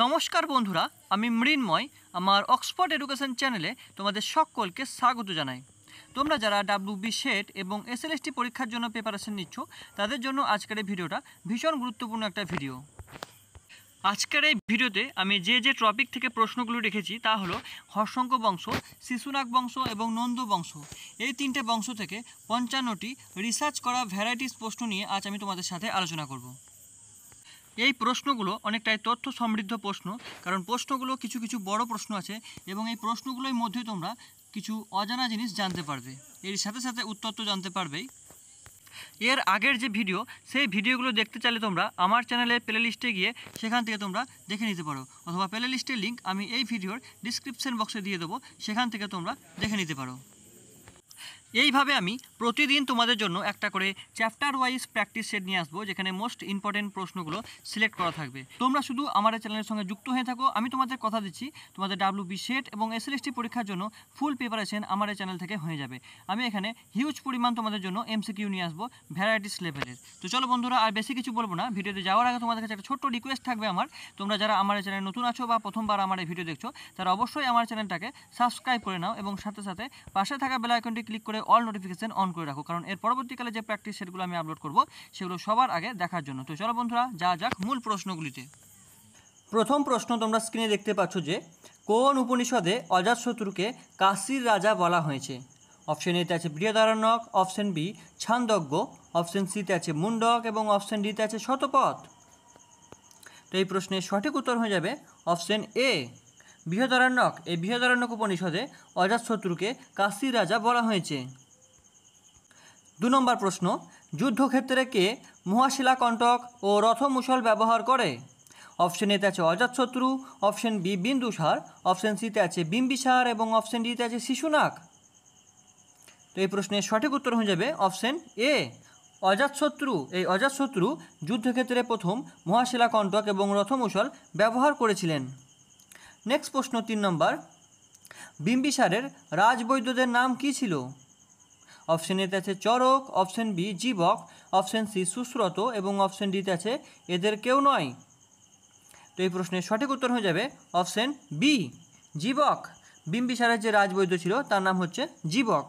নমস্কার বন্ধুরা, আমি মৃন্ময়। আমার অক্সফোর্ড এডুকেশন চ্যানেলে তোমাদের সকলকে স্বাগত জানাই। তোমরা যারা ডাব্লিউবি সেট এবং এসএলএসটি পরীক্ষার জন্য প্রিপারেশন নিচ্ছ, তাদের জন্য আজকের এই ভিডিওটা ভীষণ গুরুত্বপূর্ণ একটা ভিডিও। আজকের এই ভিডিওতে আমি যে টপিক থেকে প্রশ্নগুলো রেখেছি তা হলো হর্ষঙ্ক বংশ, শিশুনাগ বংশ এবং নন্দ বংশ। এই তিনটে বংশ থেকে 55টি রিসার্চ করা ভ্যারাইটিস প্রশ্ন নিয়ে আজ আমি তোমাদের সাথে আলোচনা করব। এই প্রশ্নগুলো অনেকটাই তথ্য সমৃদ্ধ প্রশ্ন, কারণ প্রশ্নগুলো কিছু বড় প্রশ্ন আছে এবং এই প্রশ্নগুলোর মধ্যে তোমরা কিছু অজানা জিনিস জানতে পারবে, এর সাথে সাথে উত্তর তো জানতে পারবেই। এর আগের যে ভিডিও, সেই ভিডিওগুলো দেখতে চাইলে তোমরা আমার চ্যানেলের প্লে লিস্টে গিয়ে সেখান থেকে তোমরা দেখে নিতে পারো, অথবা প্লে লিস্টের লিঙ্ক আমি এই ভিডিওর ডিসক্রিপশন বক্সে দিয়ে দেবো, সেখান থেকে তোমরা দেখে নিতে পারো। এইভাবে আমি প্রতিদিন তোমাদের জন্য একটা করে চ্যাপ্টার ওয়াইজ প্র্যাকটিস সেট নিয়ে আসবো, যেখানে মোস্ট ইম্পর্টেন্ট প্রশ্নগুলো সিলেক্ট করা থাকবে। তোমরা শুধু আমার চ্যানেলের সঙ্গে যুক্ত হয়ে থাকো। আমি তোমাদের কথা দিচ্ছি, তোমাদের ডাব্লিউবি সেট এবং এসএলএসটি পরীক্ষার জন্য ফুল প্রিপারেশন আমার এই চ্যানেল থেকে হয়ে যাবে। আমি এখানে হিউজ পরিমাণ তোমাদের জন্য এমসিকিউ নিয়ে আসবো ভ্যারাইটিস লেভেলের। তো চলো বন্ধুরা, আর বেশি কিছু বলবো না। ভিডিওতে যাওয়ার আগে তোমাদের কাছে একটা ছোট্ট রিকোয়েস্ট থাকবে আমার, তোমরা যারা আমার এই চ্যানেলে নতুন আছো বা প্রথমবার আমার এই ভিডিও দেখছো, তারা অবশ্যই আমার চ্যানেলটাকে সাবস্ক্রাইব করে নাও এবং সাথে সাথে পাশে থাকা বেল আইকনটি ক্লিক করে অল নোটিফিকেশন অন করে রাখো, কারণ এর পরবর্তীকালে যে প্র্যাকটিস সেটগুলো আমি আপলোড করব সেগুলো সবার আগে দেখার জন্য। তো চলো বন্ধুরা, যা যাক মূল প্রশ্নগুলিতে। প্রথম প্রশ্ন তোমরা স্ক্রিনে দেখতে পাচ্ছ যে কোন উপনিষদে অজাতশত্রুকে কাশীর রাজা বলা হয়েছে? অপশন এতে আছে Brihadaranyaka, option B Chandogya, option সিতে আছে মুন্ডক এবং অপশন ডিতে আছে শতপথ। তো এই প্রশ্নের সঠিক উত্তর হয়ে যাবে অপশন এ বৃহদারণ্যক। এই বৃহদারণ্যক উপনিষদে অজাতশত্রুকে কাশীর রাজা বলা হয়েছে। 2 নম্বর প্রশ্ন, যুদ্ধক্ষেত্রে কে মহাশিলাকণ্টক ও রথমূষল ব্যবহার করে? অপশন এতে আছে Ajatashatru, option B Bindusara, option সিতে আছে বিম্বিসার এবং অপশন ডিতে আছে শিশুনাগ। তো এই প্রশ্নের সঠিক উত্তর হয়ে যাবে অপশন এ অজাতশত্রু। এই অজাতশত্রু যুদ্ধক্ষেত্রে প্রথম মহাশিলাকণ্টক এবং রথমূষল ব্যবহার করেছিলেন। নেক্সট প্রশ্ন 3 নম্বর, বিম্বিসারের রাজবৈদ্যদের নাম কী ছিল? অপশন এতে আছে Charaka, option B Jivaka, option C Sushruta এবং অপশন ডিতে আছে এদের কেউ নয়। তো এই প্রশ্নের সঠিক উত্তর হয়ে যাবে অপশন বি জীবক। বিম্বিসারের যে রাজবৈদ্য ছিল তার নাম হচ্ছে জীবক।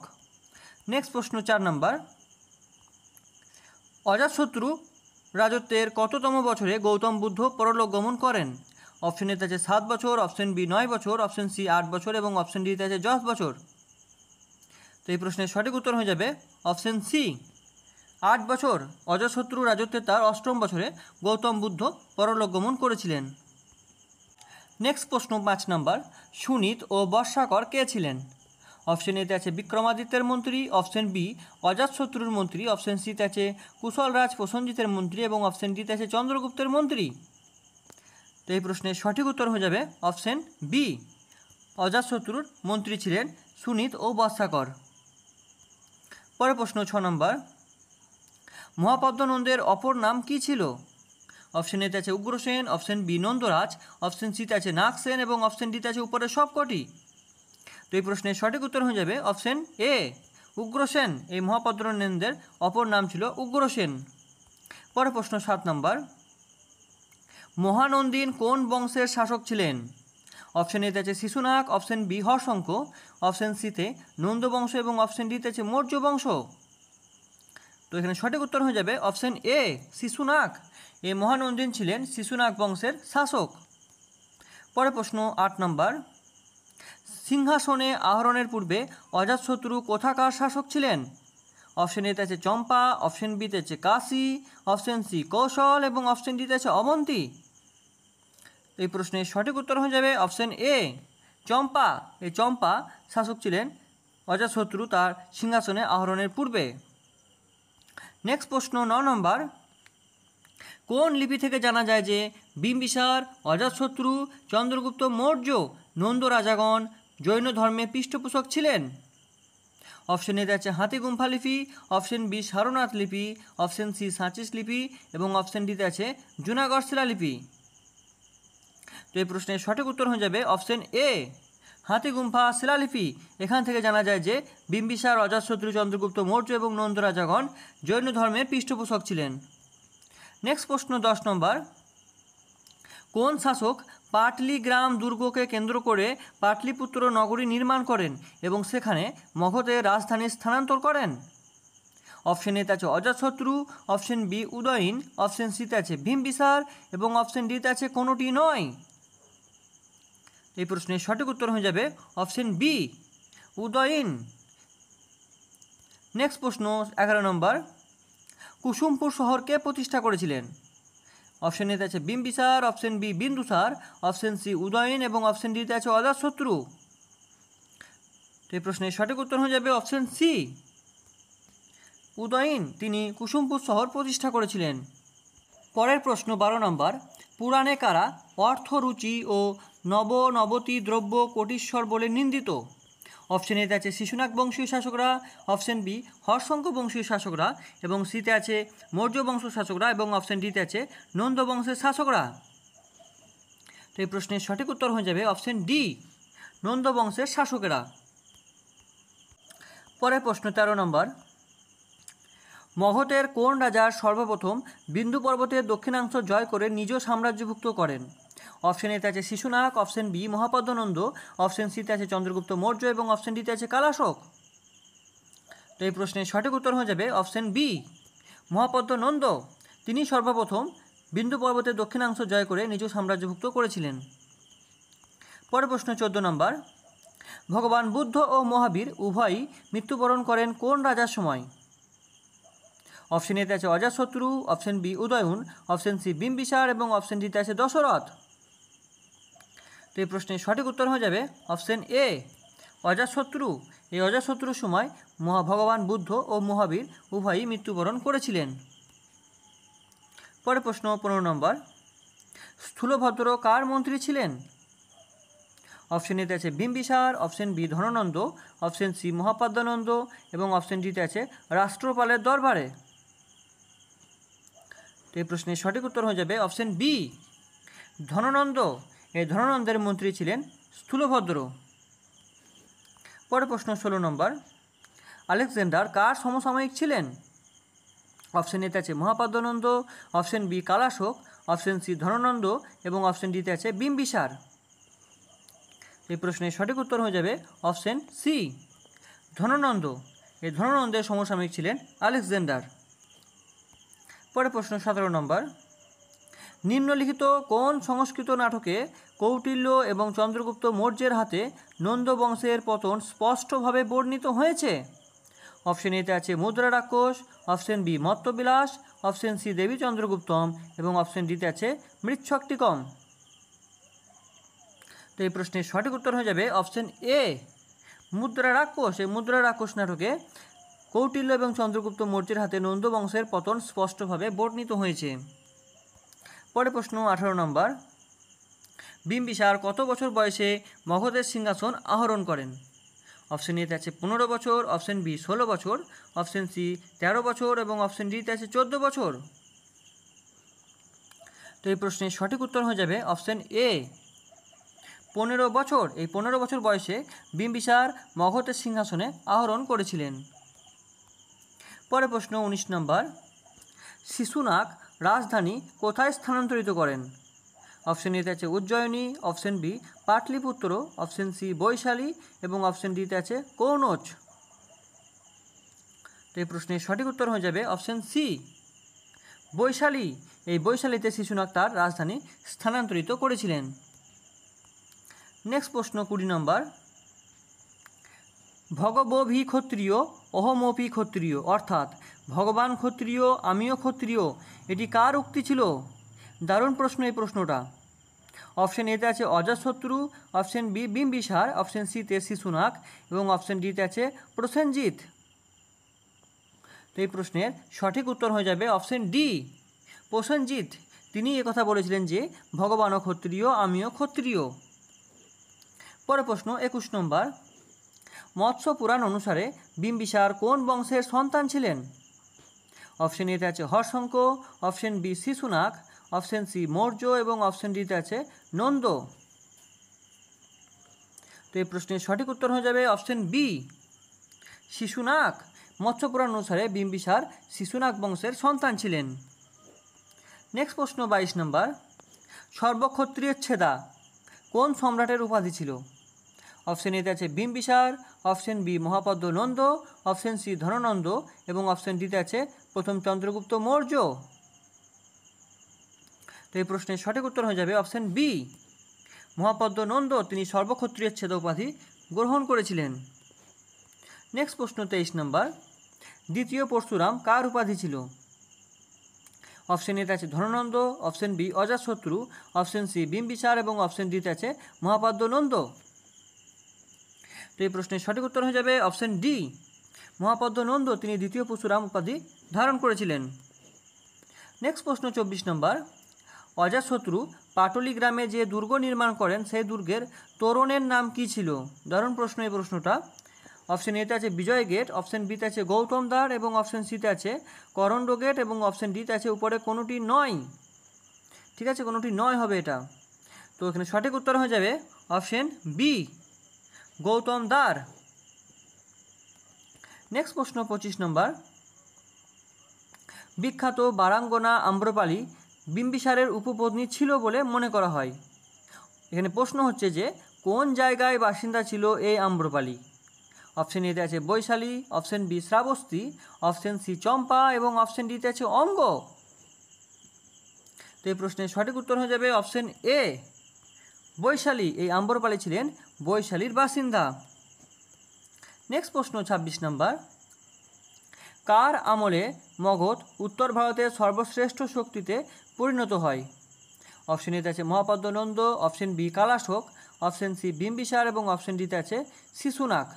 নেক্সট প্রশ্ন 4 নম্বর, অজাতশত্রু রাজত্বের কততম বছরে গৌতম বুদ্ধ পরলোক গমন করেন? অপশন এতে আছে 7 বছর, অপশন বি 9 বছর, অপশন সি 8 বছর এবং অপশন ডিতে আছে 10 বছর। তো এই প্রশ্নের সঠিক উত্তর হয়ে যাবে অপশন সি 8 বছর। অজাতশত্রু রাজত্বের তার 8ম বছরে গৌতম বুদ্ধ পরলোক গমন করেছিলেন। নেক্সট প্রশ্ন 5 নম্বর, সুনীত ও বর্ষাকর কে ছিলেন? অপশন এতে আছে বিক্রমাদিত্যের মন্ত্রী, অপশন বি অজাতশত্রুর মন্ত্রী, অপশন সিতে আছে কুশলরাজ প্রসেনজিতের মন্ত্রী এবং অপশন ডিতে আছে চন্দ্রগুপ্তের মন্ত্রী। তো এই প্রশ্নের সঠিক উত্তর হয়ে যাবে অপশন বি অজাতশত্রুর মন্ত্রী ছিলেন সুনীত ও বর্ষাকর। পরের প্রশ্ন 6 নম্বর, মহাপদ্মনন্দের অপর নাম কী ছিল? অপশন এতে আছে Ugrasen, option B Nandaraj, option সিতে আছে নাগসেন এবং অপশন ডিতে আছে উপরের সবকটি। তো এই প্রশ্নের সঠিক উত্তর হয়ে যাবে অপশন এ উগ্রসেন। এই মহাপদ্মনন্দের অপর নাম ছিল উগ্রসেন। পরের প্রশ্ন 7 নম্বর, মহানন্দিন কোন বংশের শাসক ছিলেন? অপশন এতে আছে Shishunaga, option B Haryanka, option সিতে নন্দবংশ এবং অপশন ডিতে আছে মৌর্য বংশ। তো এখানে সঠিক উত্তর হয়ে যাবে অপশন এ শিশুনাগ। এই মহানন্দিন ছিলেন শিশুনাগ বংশের শাসক। পরের প্রশ্ন 8 নম্বর, সিংহাসনে আরোহণের পূর্বে অজাতশত্রু কোথাকার শাসক ছিলেন? অপশন এতে আছে চম্পা, অপশন বিতে আছে কাশী, অপশন সি কৌশল এবং অপশন ডিতে আছে অবন্তী। এই প্রশ্নের সঠিক উত্তর হয়ে যাবে অপশন এ চম্পা। এই চম্পা শাসক ছিলেন অজাতশত্রু তার সিংহাসনে আরোহণের পূর্বে। নেক্সট প্রশ্ন 9 নম্বর, কোন লিপি থেকে জানা যায় যে বিম্বিসার, অজাতশত্রু, চন্দ্রগুপ্ত মৌর্য, নন্দ রাজাগণ জৈন ধর্মের পৃষ্ঠপোষক ছিলেন? অপশন এতে আছে হাতিগুম্ফা লিপি, অপশন বি সারনাথ লিপি, অপশন সি সাঁচিস লিপি এবং অপশন ডিতে আছে জুনাগড় শিলালিপি। তো এই প্রশ্নের সঠিক উত্তর হয়ে যাবে অপশন এ হাতিগুম্ফা শিলালিপি। এখান থেকে জানা যায় যে বিম্বিসার, অজাতশত্রু, চন্দ্রগুপ্ত মৌর্য এবং নন্দ রাজাগণ জৈন ধর্মের পৃষ্ঠপোষক ছিলেন। নেক্সট প্রশ্ন 10 নম্বর, কোন শাসক পাটলিগ্রাম দুর্গকে কেন্দ্র করে পাটলিপুত্র নগরী নির্মাণ করেন এবং সেখানে মগধের রাজধানী স্থানান্তর করেন? অপশন এতে আছে Ajatashatru, option B Udayan, option সিতে আছে ভীমবিসার এবং অপশন ডিতে আছে কোনোটি নয়। এই প্রশ্নের সঠিক উত্তর হয়ে যাবে অপশন বি উদয়ন। নেক্সট প্রশ্ন 11 নম্বর, কুসুমপুর শহর কে প্রতিষ্ঠা করেছিলেন? অপশন এতে আছে Bimbisara, option B Bindusara, option C Udayan এবং অপশন ডিতে আছে অজাতশত্রু। এই প্রশ্নের সঠিক উত্তর হয়ে যাবে অপশন সি উদয়ন, তিনি কুসুমপুর শহর প্রতিষ্ঠা করেছিলেন। পরের প্রশ্ন 12 নম্বর, পুরাণে কারা অর্থরুচি ও নবনবতী দ্রব্য কোটিশ্বর বলে নিন্দিত? অপশন এতে আছে শিশুনাগ বংশীয় শাসকরা, অপশন বি হর্ষঙ্ক বংশীয় শাসকরা এবং সিতে আছে মৌর্য বংশ শাসকরা এবং অপশন ডিতে আছে নন্দ বংশের শাসকরা। তো এই প্রশ্নের সঠিক উত্তর হয়ে যাবে অপশন ডি নন্দ বংশের শাসকেরা। পরের প্রশ্ন 13 নম্বর, মগধের কোন রাজার সর্বপ্রথম বিন্দু পর্বতের দক্ষিণাংশ জয় করে নিজ সাম্রাজ্যভুক্ত করেন? অপশন এতে আছে Shishunaga, option B Mahapadma Nanda, option সিতে আছে চন্দ্রগুপ্ত মৌর্য এবং অপশন ডিতে আছে কালাশোক। তো এই প্রশ্নের সঠিক উত্তর হয়ে যাবে অপশন বি মহাপদ্মনন্দ, তিনি সর্বপ্রথম বিন্দু পর্বতের দক্ষিণাংশ জয় করে নিজ সাম্রাজ্যভুক্ত করেছিলেন। পরের প্রশ্ন 14 নম্বর, ভগবান বুদ্ধ ও মহাবীর উভয়ই মৃত্যুবরণ করেন কোন রাজার সময়? অপশন এতে আছে Ajatashatru, option B Udayan, option C Bimbisara এবং অপশন ডিতে আছে দশরথ। তো এই প্রশ্নের সঠিক উত্তর হয়ে যাবে অপশন এ অজাতশত্রু। এই অজাতশত্রুর সময় ভগবান বুদ্ধ ও মহাবীর উভয়ই মৃত্যুবরণ করেছিলেন। পরের প্রশ্ন 15 নম্বর, স্থূলভদ্র কার মন্ত্রী ছিলেন? অপশন এতে আছে Bimbisara, option B Dhanananda, option C Mahapadma Nanda এবং অপশন ডিতে আছে রাষ্ট্রপালের দরবারে। তো এই প্রশ্নের সঠিক উত্তর হয়ে যাবে অপশন বি ধননন্দ। এই ধননন্দের মন্ত্রী ছিলেন স্থূলভদ্র। পরের প্রশ্ন 16 নম্বর, আলেকজান্ডার কার সমসাময়িক ছিলেন? অপশন এতে আছে Mahapadma Nanda, option B Kalashoka, option C Dhanananda এবং অপশন ডিতে আছে বিম্বিসার। এই প্রশ্নের সঠিক উত্তর হয়ে যাবে অপশন সি ধননন্দ। এই ধননন্দের সমসাময়িক ছিলেন আলেকজান্ডার। পরের প্রশ্ন 17 নম্বর, নিম্নলিখিত কোন সংস্কৃত নাটকে কৌটিল্য এবং চন্দ্রগুপ্ত মৌর্যের হাতে নন্দ বংশের পতন স্পষ্টভাবে বর্ণিত হয়েছে? অপশন এতে আছে মুদ্রা রাক্ষস, অপশন বি মত্তবিলাস, অপশন সি দেবী চন্দ্রগুপ্তম এবং অপশন ডিতে আছে মৃচ্ছকটিকম। তো এই প্রশ্নের সঠিক উত্তর হয়ে যাবে অপশন এ মুদ্রা রাক্ষস। এই মুদ্রা রাক্ষস নাটকে কৌটিল্য এবং চন্দ্রগুপ্ত মৌর্যের হাতে নন্দ বংশের পতন স্পষ্টভাবে বর্ণিত হয়েছে। পরের প্রশ্ন 18 নম্বর, বিম্বিসার কত বছর বয়সে মগধের সিংহাসন আহরণ করেন? অপশন এতে আছে 15 বছর, অপশন বি 16 বছর, অপশন সি 13 বছর এবং অপশন ডিতে আছে 14 বছর। তো এই প্রশ্নের সঠিক উত্তর হয়ে যাবে অপশন এ 15 বছর। এই 15 বছর বয়সে বিম্বিসার মগধের সিংহাসনে আহরণ করেছিলেন। পরের প্রশ্ন 19 নম্বর, শিশুনাগ রাজধানী কোথায় স্থানান্তরিত করেন? অপশন এতে আছে Ujjayini, option B Pataliputra, option C Vaishali এবং অপশন ডিতে আছে কনৌজ। তো এই প্রশ্নের সঠিক উত্তর হয়ে যাবে অপশন সি বৈশালী। এই বৈশালীতে শিশুনাগ তার রাজধানী স্থানান্তরিত করেছিলেন। নেক্সট প্রশ্ন 20 নম্বর, ভগবভি ক্ষত্রিয় অহমপি ক্ষত্রিয়, অর্থাৎ ভগবান ক্ষত্রিয় আমিও ক্ষত্রিয়, এটি কার উক্তি ছিল? দারুণ প্রশ্ন এই প্রশ্নটা। অপশন এতে আছে Ajatashatru, option B Bimbisara, option সিতে শিশুনাগ এবং অপশন ডিতে আছে প্রসেনজিৎ। তো এই প্রশ্নের সঠিক উত্তর হয়ে যাবে অপশন ডি প্রসেনজিৎ। তিনি একথা বলেছিলেন যে ভগবানও ক্ষত্রিয় আমিও ক্ষত্রিয়। পরের প্রশ্ন 21 নম্বর, মৎস্য পুরাণ অনুসারে বিম্বিসার কোন বংশের সন্তান ছিলেন? অপশন এতে আছে Haryanka, option B Shishunaga, option C Maurya এবং অপশন ডিতে আছে নন্দ। তো এই প্রশ্নের সঠিক উত্তর হয়ে যাবে অপশন বি শিশুনাগ। মৎস্যপুরাণ অনুসারে বিম্বিসার শিশুনাগ বংশের সন্তান ছিলেন। নেক্সট প্রশ্ন 22 নম্বর, সর্বক্ষত্রিয় ছেদা কোন সম্রাটের উপাধি ছিল? অপশন এতে আছে Bimbisara, option B Mahapadma Nanda, option C Dhanananda এবং অপশন ডিতে আছে প্রথম চন্দ্রগুপ্ত মৌর্য। তো এই প্রশ্নের সঠিক উত্তর হয়ে যাবে অপশন বি মহাপদ্ম নন্দ, তিনি সর্বক্ষত্রিয় ছেদ উপাধি গ্রহণ করেছিলেন। নেক্সট প্রশ্ন 23 নম্বর, দ্বিতীয় পরশুরাম কার উপাধি ছিল? অপশন এতে আছে ধননন্দ, অপশন বি অজাতশত্রু, অপশন সি বিম্বিসার এবং অপশন ডিতে আছে মহাপদ্ম নন্দ। তো এই প্রশ্নের সঠিক উত্তর হয়ে যাবে অপশন ডি মহাপদ্ম নন্দ, তিনি দ্বিতীয় পরশুরাম উপাধি ধারণ করেছিলেন। নেক্সট প্রশ্ন 24 নম্বর, অজাতশত্রু পাটলি গ্রামে যে দুর্গ নির্মাণ করেন সেই দুর্গের তোরণের নাম কি ছিল? দারুণ প্রশ্ন এই প্রশ্নটা। অপশন এতে আছে বিজয় গেট, অপশন বিতে আছে গৌতম দ্বার এবং অপশন সিতে আছে করণ্ড গেট এবং অপশন ডিতে আছে উপরে কোনোটি নয়। ঠিক আছে, কোনোটি নয় হবে এটা। তো এখানে সঠিক উত্তর হয়ে যাবে অপশন বি গৌতম দ্বার। নেক্সট প্রশ্ন 25 নম্বর, বিখ্যাত বারাঙ্গনা আম্রপালি বিম্বিসারের উপপত্নী ছিল বলে মনে করা হয়। এখানে প্রশ্ন হচ্ছে যে কোন জায়গায় বাসিন্দা ছিল এই আম্রপালি? অপশন এতে আছে Vaishali, option B Shravasti, option C Champa এবং অপশন ডিতে আছে অঙ্গ। তো এই প্রশ্নের সঠিক উত্তর হয়ে যাবে অপশন এ বৈশালী, এই আম্রপালি ছিলেন বৈশালীর বাসিন্দা। নেক্সট প্রশ্ন 26 নম্বর, কার আমলে মগধ উত্তর ভারতের সর্বশ্রেষ্ঠ শক্তিতে পরিণত হয়? অপশন এতে আছে Mahapadma Nanda, option B Kalashoka, option C Bimbisara এবং অপশন ডিতে আছে শিশুনাগ।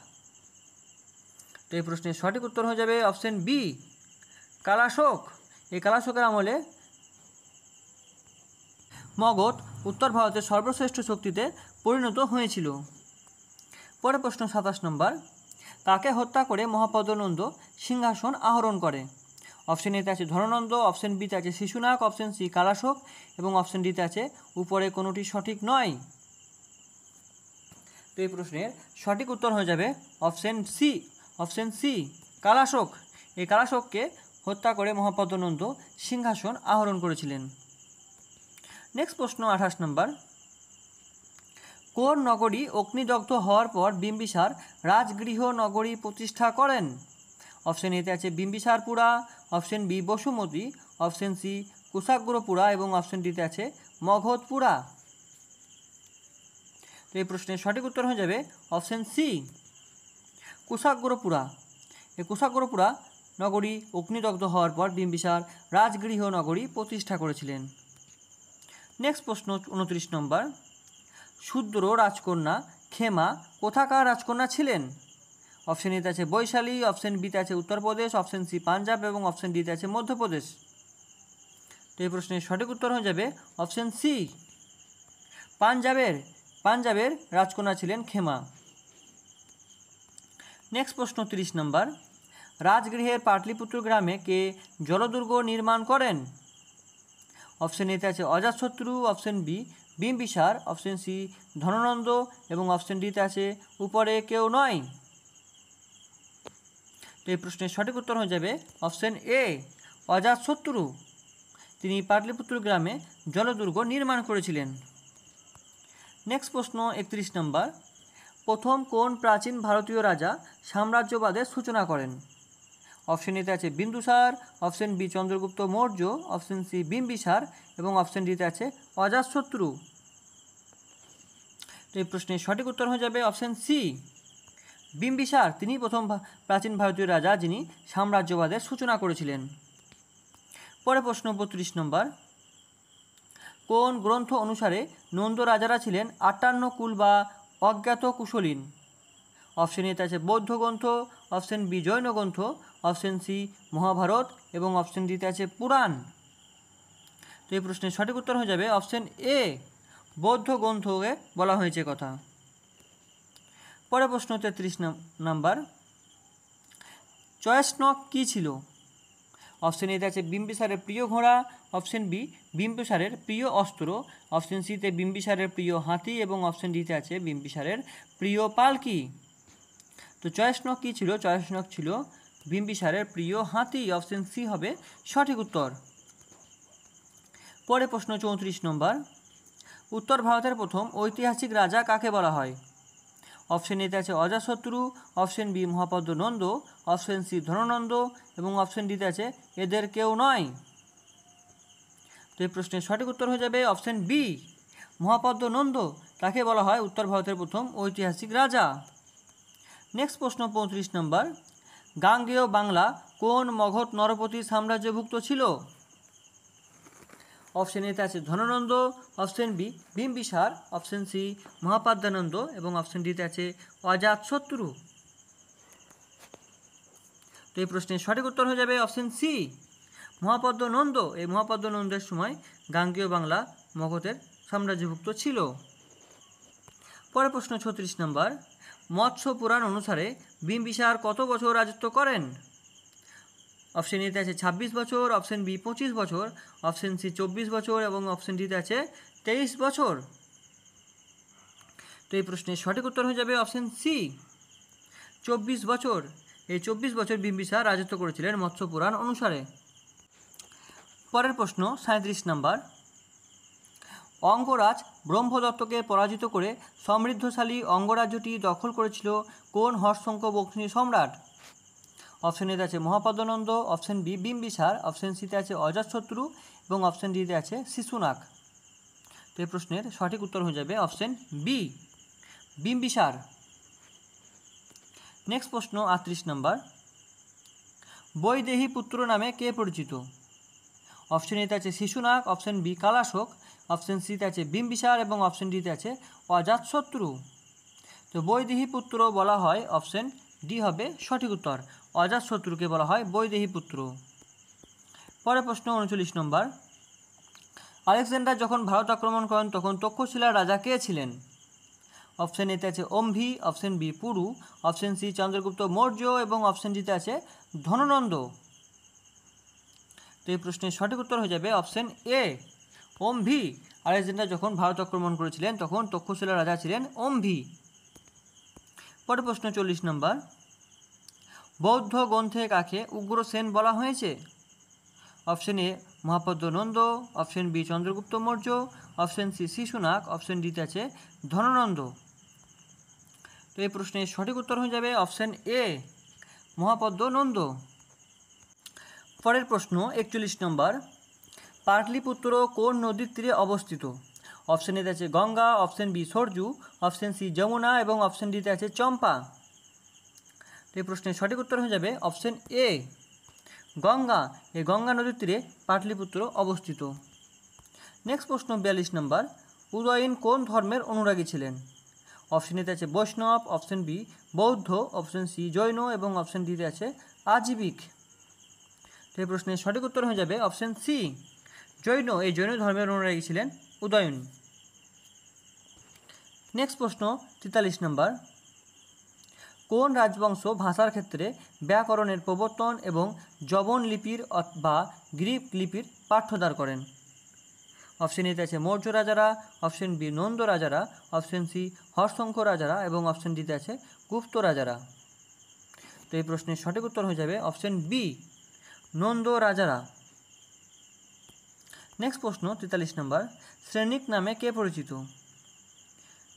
তো এই প্রশ্নের সঠিক উত্তর হয়ে যাবে অপশন বি কালাশোক। এই কালাশোকের আমলে মগধ উত্তর ভারতের সর্বশ্রেষ্ঠ শক্তিতে পরিণত হয়েছিল। পরের প্রশ্ন 27 নম্বর, কাকে হত্যা করে মহাপদ্ম নন্দ সিংহাসন আহরণ করে? অপশন এতে আছে ধননন্দ, অপশন বিতে আছে শিশুনাগ, অপশন সি কালাশোক এবং অপশন ডিতে আছে উপরে কোনোটি সঠিক নয়। তো এই প্রশ্নের সঠিক উত্তর হয়ে যাবে অপশন সি কালাশোক। এই কালাশোককে হত্যা করে মহাপদ্ম নন্দ সিংহাসন আহরণ করেছিলেন। নেক্সট প্রশ্ন 28 নম্বর, কোন নগরী অগ্নিদগ্ধ হওয়ার পর বিম্বিসার রাজগৃহ নগরী প্রতিষ্ঠা করেন? অপশন এতে আছে বিম্বিসারপুরা, অপশন বি বসুমতী, অপশন সি কুশাগ্রপুরা এবং অপশন ডিতে আছে মগধপুরা। তো এই প্রশ্নের সঠিক উত্তর হয়ে যাবে অপশন সি কুশাগ্রপুরা। এই কুশাগ্রপুরা নগরী অগ্নিদগ্ধ হওয়ার পর বিম্বিসার রাজগৃহ নগরী প্রতিষ্ঠা করেছিলেন। নেক্সট প্রশ্ন 29 নম্বর, শূদ্র রাজকন্যা খেমা কোথাকার রাজকন্যা ছিলেন? অপশন এতে আছে বৈশালী, অপশন বিতে আছে উত্তরপ্রদেশ, অপশন সি পাঞ্জাব এবং অপশন ডিতে আছে মধ্যপ্রদেশ। তো এই প্রশ্নের সঠিক উত্তর হয়ে যাবে অপশন সি পাঞ্জাবের রাজকন্যা ছিলেন খেমা। নেক্সট প্রশ্ন 30 নম্বর, রাজগৃহের পাটলিপুত্র গ্রামে কে জলদুর্গ নির্মাণ করেন? অপশন এতে আছে Ajatashatru, option B Bimbisara, option C Dhanananda এবং অপশন ডিতে আছে উপরে কেউ নয়। তো এই প্রশ্নের সঠিক উত্তর হয়ে যাবে অপশন এ অজাতশত্রু, তিনি পাটলিপুত্র গ্রামে জলদুর্গ নির্মাণ করেছিলেন। নেক্সট প্রশ্ন 31 নম্বর, প্রথম কোন প্রাচীন ভারতীয় রাজা সাম্রাজ্যবাদের সূচনা করেন? অপশন এতে আছে Bindusara, option B Chandragupta Maurya, option C Bimbisara এবং অপশন ডিতে আছে অজাতশত্রু। তো এই প্রশ্নের সঠিক উত্তর হয়ে যাবে অপশন সি বিম্বিসার, তিনি প্রথম প্রাচীন ভারতীয় রাজা যিনি সাম্রাজ্যবাদের সূচনা করেছিলেন। পরে প্রশ্ন 32 নম্বর, কোন গ্রন্থ অনুসারে নন্দ রাজারা ছিলেন 58 কুল বা অজ্ঞাত কুশলীন? অপশন এতে আছে বৌদ্ধ গ্রন্থ, অপশন বি জৈন গ্রন্থ, অপশন সি মহাভারত এবং অপশন ডিতে আছে পুরাণ। তো এই প্রশ্নের সঠিক উত্তর হয়ে যাবে অপশন এ বৌদ্ধ গ্রন্থকে বলা হয়েছে কথা। পরে প্রশ্ন 33 নম্বর, চয়েসনক কী ছিল? অপশন এতে আছে বিম্বিসারের প্রিয় ঘোড়া, অপশন বি বিম্বিসারের প্রিয় অস্ত্র, অপশন সিতে বিম্বিসারের প্রিয় হাতি এবং অপশন ডিতে আছে বিম্বিসারের প্রিয় পালকি। তো চয়েসনক কী ছিল? চয়েসনক ছিল বিম্বিসারের প্রিয় হাতি, অপশন সি হবে সঠিক উত্তর। পরে প্রশ্ন 34 নম্বর, উত্তর ভারতের প্রথম ঐতিহাসিক রাজা কাকে বলা হয়? অপশন এতে আছে Ajatashatru, option B Mahapadma Nanda, option C Dhanananda এবং অপশন ডিতে আছে এদের কেউ নয়। তো এই প্রশ্নের সঠিক উত্তর হয়ে যাবে অপশন বি মহাপদ্ম নন্দ, তাকে বলা হয় উত্তর ভারতের প্রথম ঐতিহাসিক রাজা। নেক্সট প্রশ্ন 35 নম্বর, গাঙ্গেয় বাংলা কোন মগধ নরপতির সাম্রাজ্যভুক্ত ছিল? অপশন এতে আছে Dhanananda, option B Bimbisara, option C Mahapadmananda এবং অপশন ডিতে আছে অজাতশত্রু। তো এই প্রশ্নের সঠিক উত্তর হয়ে যাবে অপশন সি মহাপদ্ম নন্দ। এই মহাপদ্ম নন্দের সময় গাঙ্গেয় বাংলা মগধের সাম্রাজ্যভুক্ত ছিল। পরের প্রশ্ন 36 নম্বর, মৎস্য পুরাণ অনুসারে বিম্বিসার কত বছর রাজত্ব করেন? অপশন এতে আছে 26 বছর, অপশন বি 25 বছর, অপশন সি 24 বছর এবং অপশন ডিতে আছে 23 বছর। তো এই প্রশ্নের সঠিক উত্তর হয়ে যাবে অপশন সি 24 বছর। এই 24 বছর বিম্বিসার রাজত্ব করেছিলেন মৎস্য পুরাণ অনুসারে। পরের প্রশ্ন 37 নম্বর, অঙ্গরাজ ব্রহ্মদত্তকে পরাজিত করে সমৃদ্ধশালী অঙ্গরাজ্যটি দখল করেছিল কোন হর্ষঙ্ক বংশী সম্রাট? অপশন এতে আছে Mahapadma Nanda, option B Bimbisara, option সিতে আছে অজাতশত্রু এবং অপশন ডিতে আছে শিশুনাগ। তো এই প্রশ্নের সঠিক উত্তর হয়ে যাবে অপশন বি বিম্বিসার। নেক্সট প্রশ্ন 38 নম্বর, বৈদেহী পুত্র নামে কে পরিচিত? অপশন এতে আছে Shishunaga, option B Kalashoka, option সিতে আছে বিম্বিসার এবং অপশন ডিতে আছে অজাতশত্রু। তো বৈদেহী পুত্র বলা হয় অপশন ডি হবে সঠিক উত্তর, অজাতশত্রুকে বলা হয় বৈদেহী পুত্র। পরের প্রশ্ন 39 নম্বর, আলেকজান্ডার যখন ভারত আক্রমণ করেন তখন তক্ষশিলার রাজা কে ছিলেন? অপশন এতে আছে অম্ভি, অপশন বি পুরু, অপশন সি চন্দ্রগুপ্ত মৌর্য এবং অপশন ডিতে আছে ধননন্দ। তো এই প্রশ্নের সঠিক উত্তর হয়ে যাবে অপশন এ অম্ভি। আলেকজান্ডার যখন ভারত আক্রমণ করেছিলেন তখন তক্ষশিলার রাজা ছিলেন অম্ভি। পরের প্রশ্ন 40 নম্বর, বৌদ্ধ গ্রন্থে কাকে উগ্রসেন বলা হয়েছে? Option A Mahapadma Nanda, option B Chandragupta Maurya, option C Shishunaga, option ডিতে আছে ধননন্দ। তো এই প্রশ্নের সঠিক উত্তর হয়ে যাবে অপশন এ মহাপদ্ম নন্দ। পরের প্রশ্ন 41 নম্বর, পাটলিপুত্র কোন নদীর তীরে অবস্থিত? অপশন এতে আছে Ganga, option B Sarayu, option C Yamuna এবং অপশন ডিতে আছে চম্পা। তো এই প্রশ্নের সঠিক উত্তর হয়ে যাবে অপশন এ গঙ্গা। এই গঙ্গা নদীর তীরে পাটলিপুত্র অবস্থিত। নেক্সট প্রশ্ন 42 নম্বর, উদয়ন কোন ধর্মের অনুরাগী ছিলেন? অপশন এতে আছে বৈষ্ণব, অপশন বি বৌদ্ধ, অপশন সি জৈন এবং অপশন ডিতে আছে আজীবিক। তো এই প্রশ্নের সঠিক উত্তর হয়ে যাবে অপশন সি জৈন। এই জৈন ধর্মের অনুরাগী ছিলেন উদয়ন। নেক্সট প্রশ্ন 43 নম্বর, কোন রাজবংশ ভাষার ক্ষেত্রে ব্যাকরণের প্রবর্তন এবং যবন লিপির বা গ্রিক লিপির পাঠ্যদার করেন? অপশন এতে আছে মৌর্য রাজারা, অপশন বি নন্দ রাজারা, অপশন সি হর্ষঙ্ক রাজারা এবং অপশন ডিতে আছে গুপ্ত রাজারা। তো এই প্রশ্নের সঠিক উত্তর হয়ে যাবে অপশন বি নন্দ রাজারা। নেক্সট প্রশ্ন 43 নম্বর, শ্রেণিক নামে কে পরিচিত?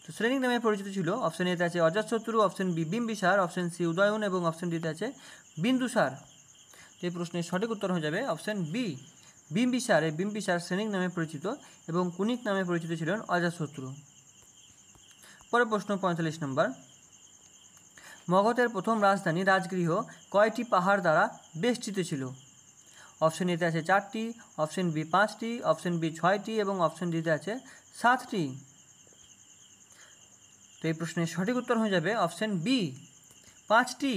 তো শ্রেণিক নামে পরিচিত ছিল অপশন এতে আছে Ajatashatru, option B Bimbisara, option C Udayan এবং অপশন ডিতে আছে বিন্দুসার। তো এই প্রশ্নের সঠিক উত্তর হয়ে যাবে অপশন বি বিম্বিসার। এই বিম্বিসার শ্রেণিক নামে পরিচিত এবং কুনিক নামে পরিচিত ছিলেন অজাতশত্রু। পরের প্রশ্ন 45 নম্বর, মগধের প্রথম রাজধানী রাজগৃহ কয়টি পাহাড় দ্বারা বেষ্টিত ছিল? অপশন এতে আছে 4টি, অপশন বি 5টি, অপশন বি 6টি এবং অপশন ডিতে আছে 7টি। তো এই প্রশ্নের সঠিক উত্তর হয়ে যাবে অপশন বি 5টি।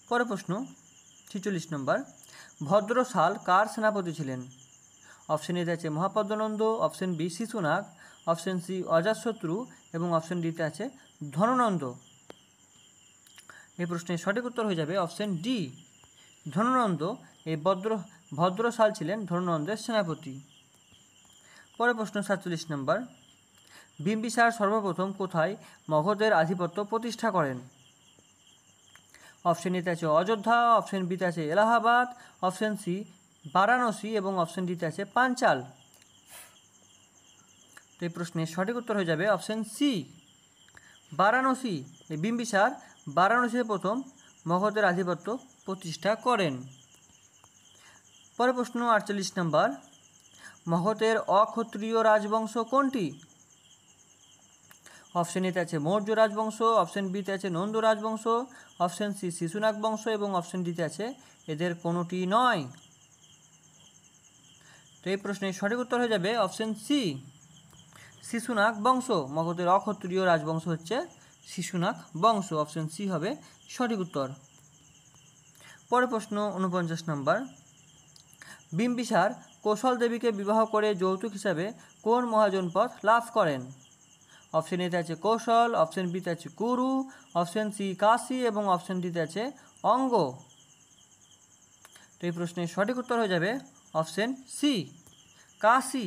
পরের প্রশ্ন 46 নম্বর, ভদ্রশাল কার সেনাপতি ছিলেন? অপশন এতে আছে Mahapadma Nanda, option B Shishunaga, option C Ajatashatru এবং অপশন ডিতে আছে ধননন্দ। এই প্রশ্নের সঠিক উত্তর হয়ে যাবে অপশন ডি ধননন্দ। এই ভদ্রশাল ছিলেন ধননন্দের সেনাপতি। পরের প্রশ্ন 47 নম্বর, বিম্বিসার সর্বপ্রথম কোথায় মগধের আধিপত্য প্রতিষ্ঠা করেন? অপশন এতে আছে অযোধ্যা, অপশন বিতে আছে এলাহাবাদ, অপশন সি বারাণসী এবং অপশন ডিতে আছে পাঞ্চাল। তো এই প্রশ্নের সঠিক উত্তর হয়ে যাবে অপশন সি, বারাণসী। এই বিম্বিসার বারাণসীতে প্রথম মগধের আধিপত্য প্রতিষ্ঠা করেন। পরের প্রশ্ন 48 নম্বর, মগধের অক্ষত্রিয় রাজবংশ কোনটি? অপশন এতে আছে মৌর্য রাজবংশ, অপশন বিতে আছে নন্দ রাজবংশ, অপশন সি শিশুনাগ বংশ এবং অপশন ডিতে আছে এদের কোনোটি নয়। তো এই প্রশ্নের সঠিক উত্তর হয়ে যাবে অপশন সি, শিশুনাগ বংশ। মগধের অক্ষত্রিয় রাজবংশ হচ্ছে শিশুনাগ বংশ। অপশন সি হবে সঠিক উত্তর। পরের প্রশ্ন 49 নম্বর, বিম্বিসার কৌশল দেবীকে বিবাহ করে যৌতুক হিসাবে কোন মহাজনপদ লাভ করেন? অপশন এতে আছে কৌশল, অপশন বিতে আছে কুরু, অপশন সি কাশী এবং অপশন ডিতে আছে অঙ্গ। তো এই প্রশ্নের সঠিক উত্তর হয়ে যাবে অপশন সি, কাশী।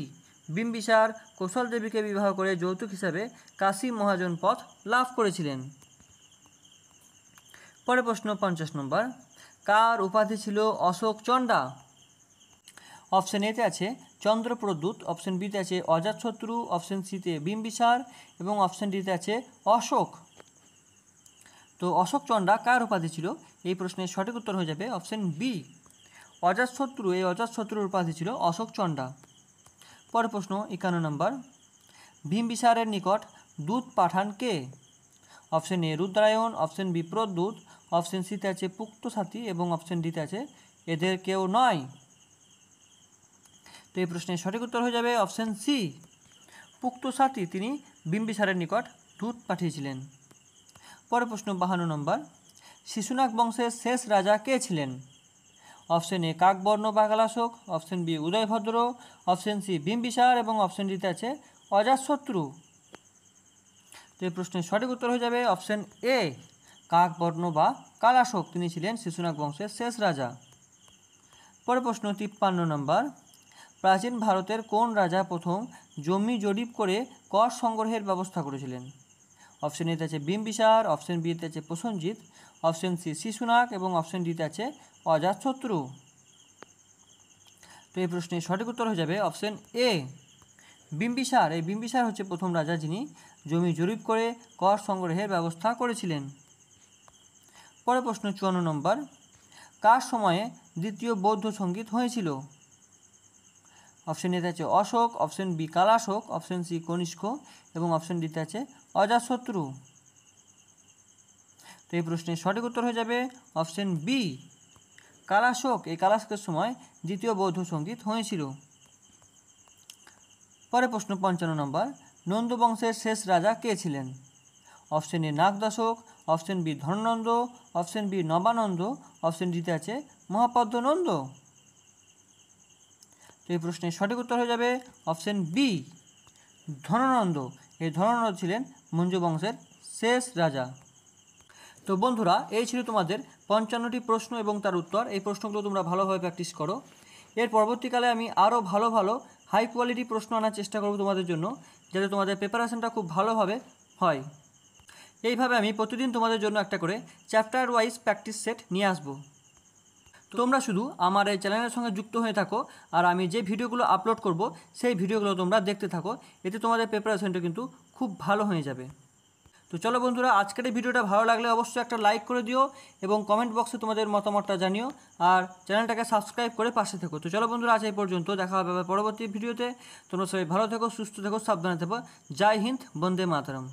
বিম্বিসার কৌশল দেবীকে বিবাহ করে যৌতুক হিসাবে কাশী মহাজনপদ লাভ করেছিলেন। পরের প্রশ্ন 50 নম্বর, কার উপাধি ছিল অশোক চণ্ডা? অপশন এতে আছে চন্দ্রপ্রদ্যুৎ, অপশন বিতে আছে অজাতশত্রু, অপশন সিতে বিম্বিসার এবং অপশন ডিতে আছে অশোক। তো অশোক চণ্ডা কার উপাধি ছিল? এই প্রশ্নের সঠিক উত্তর হয়ে যাবে অপশন বি, অজাতশত্রু। এই অজাতশত্রুর উপাধি ছিল অশোক চণ্ডা। পরের প্রশ্ন 51 নম্বর, বিম্বিসারের নিকট দূত পাঠান কে? Option A Rudrayana, option B Pradyota, option সিতে আছে পুক্তসাথী এবং অপশন ডিতে আছে এদের কেউ নয়। তো এই প্রশ্নের সঠিক উত্তর হয়ে যাবে অপশন সি, পুক্তসাথী। তিনি বিম্বিসারের নিকট দূত পাঠিয়েছিলেন। পরের প্রশ্ন 52 নম্বর, শিশুনাগ বংশের শেষ রাজা কে ছিলেন? অপশন এ কাকবর্ণ বা Kalashoka, option B Udayabhadra, option C Bimbisara এবং অপশন ডিতে আছে অজাতশত্রু। তো এই প্রশ্নের সঠিক উত্তর হয়ে যাবে অপশন এ, কাকবর্ণ বা কালাশোক। তিনি ছিলেন শিশুনাগ বংশের শেষ রাজা। পরের প্রশ্ন 53 নম্বর, প্রাচীন ভারতের কোন রাজা প্রথম জমি জরিপ করে কর সংগ্রহের ব্যবস্থা করেছিলেন? অপশন এতে আছে বিম্বিসার, অপশন বিতে আছে প্রসেনজিৎ, অপশন সি শিশুনাগ এবং অপশন ডিতে আছে অজাতশত্রু। তো এই প্রশ্নের সঠিক উত্তর হয়ে যাবে অপশন এ, বিম্বিসার। এই বিম্বিসার হচ্ছে প্রথম রাজা যিনি জমি জরিপ করে কর সংগ্রহের ব্যবস্থা করেছিলেন। পরের প্রশ্ন 54 নম্বর, কার সময়ে দ্বিতীয় বৌদ্ধ সঙ্গীত হয়েছিল? অপশন এতে আছে Ashoka, option B Kalashoka, option C Kanishka এবং অপশন ডিতে আছে অজাতশত্রু। তো এই প্রশ্নের সঠিক উত্তর হয়ে যাবে অপশন বি, কালাশোক। এই কালাশোকের সময় দ্বিতীয় বৌদ্ধ সঙ্গীত হয়েছিল। পরের প্রশ্ন 55 নম্বর, নন্দ বংশের শেষ রাজা কে ছিলেন? Option A Nagadashoka, option B Dhanananda, option B Navananda, option ডিতে আছে মহাপদ্মনন্দ। তো এই প্রশ্নের সঠিক উত্তর হয়ে যাবে অপশন বি, ধননন্দ। এই ধননন্দ ছিলেন মৌর্য বংশের শেষ রাজা। তো বন্ধুরা, এই ছিল তোমাদের 55টি প্রশ্ন এবং তার উত্তর। এই প্রশ্নগুলো তোমরা ভালোভাবে প্র্যাকটিস করো। এর পরবর্তীকালে আমি আরও ভালো ভালো হাই কোয়ালিটি প্রশ্ন আনার চেষ্টা করব তোমাদের জন্য, যাতে তোমাদের প্রিপারেশনটা খুব ভালোভাবে হয়। এইভাবে আমি প্রতিদিন তোমাদের জন্য একটা করে চ্যাপ্টার ওয়াইজ প্র্যাকটিস সেট নিয়ে আসবো। তোমরা শুধু আমার এই চ্যানেলের সঙ্গে যুক্ত হয়ে থাকো, আর আমি যে ভিডিওগুলো আপলোড করব সেই ভিডিওগুলো তোমরা দেখতে থাকো। এতে তোমাদের প্রিপারেশনটা কিন্তু খুব ভালো হয়ে যাবে। তো চলো বন্ধুরা, আজকের এই ভিডিওটা ভালো লাগলে অবশ্যই একটা লাইক করে দিও এবং কমেন্ট বক্সে তোমাদের মতামতটা জানিও, আর চ্যানেলটাকে সাবস্ক্রাইব করে পাশে থেকো। তো চলো বন্ধুরা, আজ এই পর্যন্ত, দেখা হবে পরবর্তী ভিডিওতে। তোমরা সবাই ভালো থেকো, সুস্থ থেকো, সাবধানে থেকো। জয় হিন্দ, বন্দে মাতরম।